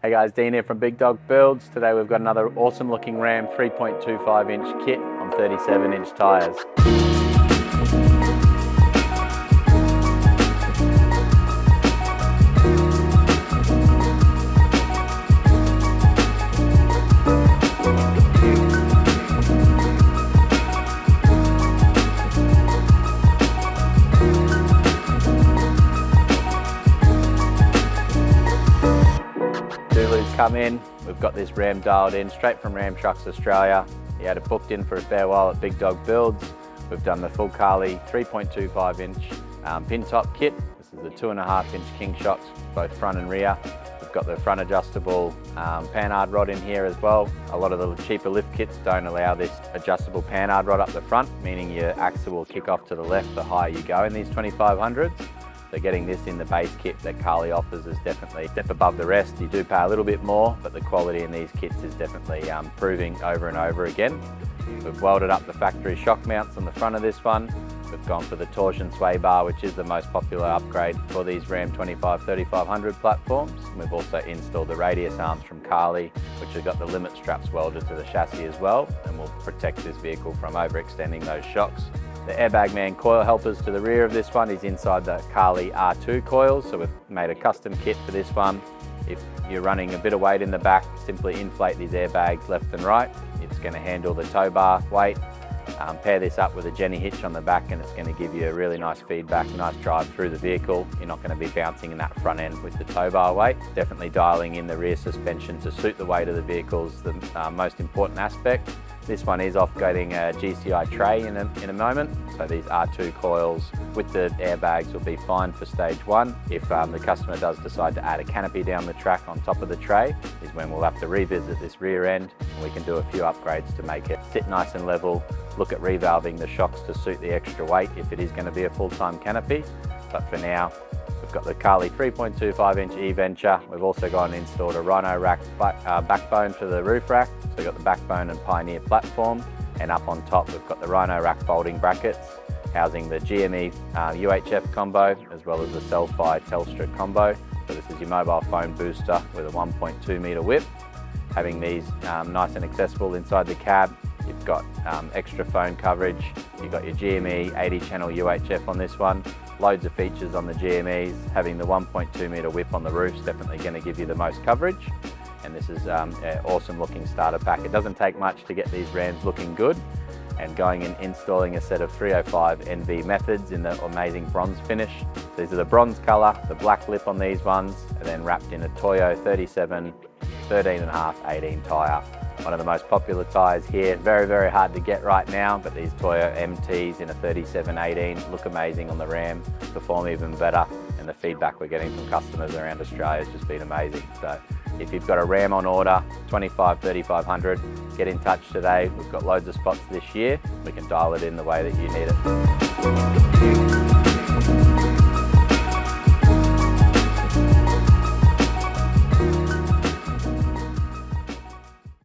Hey guys, Dean here from Big Dog Builds. Today we've got another awesome looking Ram 3.25 inch kit on 37 inch tyres. Come in, we've got this Ram dialed in straight from Ram Trucks Australia. He had it booked in for a fair while at Big Dog Builds. We've done the full Carli 3.25 inch pin top kit. This is the 2.5 inch king shocks, both front and rear. We've got the front adjustable panhard rod in here as well. A lot of the cheaper lift kits don't allow this adjustable panhard rod up the front, meaning your axle will kick off to the left the higher you go in these 2500s. So getting this in the base kit that Carli offers is definitely a step above the rest. You do pay a little bit more, but the quality in these kits is definitely proving over and over again. We've welded up the factory shock mounts on the front of this one. We've gone for the torsion sway bar, which is the most popular upgrade for these Ram 3500 platforms. And we've also installed the radius arms from Carli, which have got the limit straps welded to the chassis as well, and will protect this vehicle from overextending those shocks. The Airbag Man coil helpers to the rear of this one is inside the Carli R2 coils, so we've made a custom kit for this one. If you're running a bit of weight in the back, simply inflate these airbags left and right. It's going to handle the tow bar weight. Pair this up with a Jenny hitch on the back and it's going to give you a really nice feedback, nice drive through the vehicle. You're not going to be bouncing in that front end with the tow bar weight. Definitely dialing in the rear suspension to suit the weight of the vehicle is the most important aspect. This one is off-getting a GCI tray in a moment, so these R2 coils with the airbags will be fine for stage one. If the customer does decide to add a canopy down the track on top of the tray, is when we'll have to revisit this rear end, and we can do a few upgrades to make it sit nice and level, look at revalving the shocks to suit the extra weight if it is going to be a full-time canopy. But for now, we've got the Carli 3.25 inch E-Venture. We've also gone and installed a Rhino rack backbone for the roof rack. So we've got the backbone and Pioneer platform, and up on top we've got the Rhino rack folding brackets housing the GME UHF combo as well as the Selfie Telstra combo. So this is your mobile phone booster with a 1.2 metre width. Having these nice and accessible inside the cab. You've got extra phone coverage. You've got your GME 80 channel UHF on this one. Loads of features on the GMEs. Having the 1.2 metre whip on the roof is definitely going to give you the most coverage. And this is an awesome looking starter pack. It doesn't take much to get these Rams looking good. And going and installing a set of 305 NV methods in the amazing bronze finish. These are the bronze colour, the black lip on these ones, and then wrapped in a Toyo 37, 13.5, 18 tyre. One of the most popular tyres here. Very, very hard to get right now, but these Toyo MTs in a 37-18 look amazing on the Ram, perform even better, and the feedback we're getting from customers around Australia has just been amazing. So if you've got a Ram on order, 3500, get in touch today. We've got loads of spots this year. We can dial it in the way that you need it.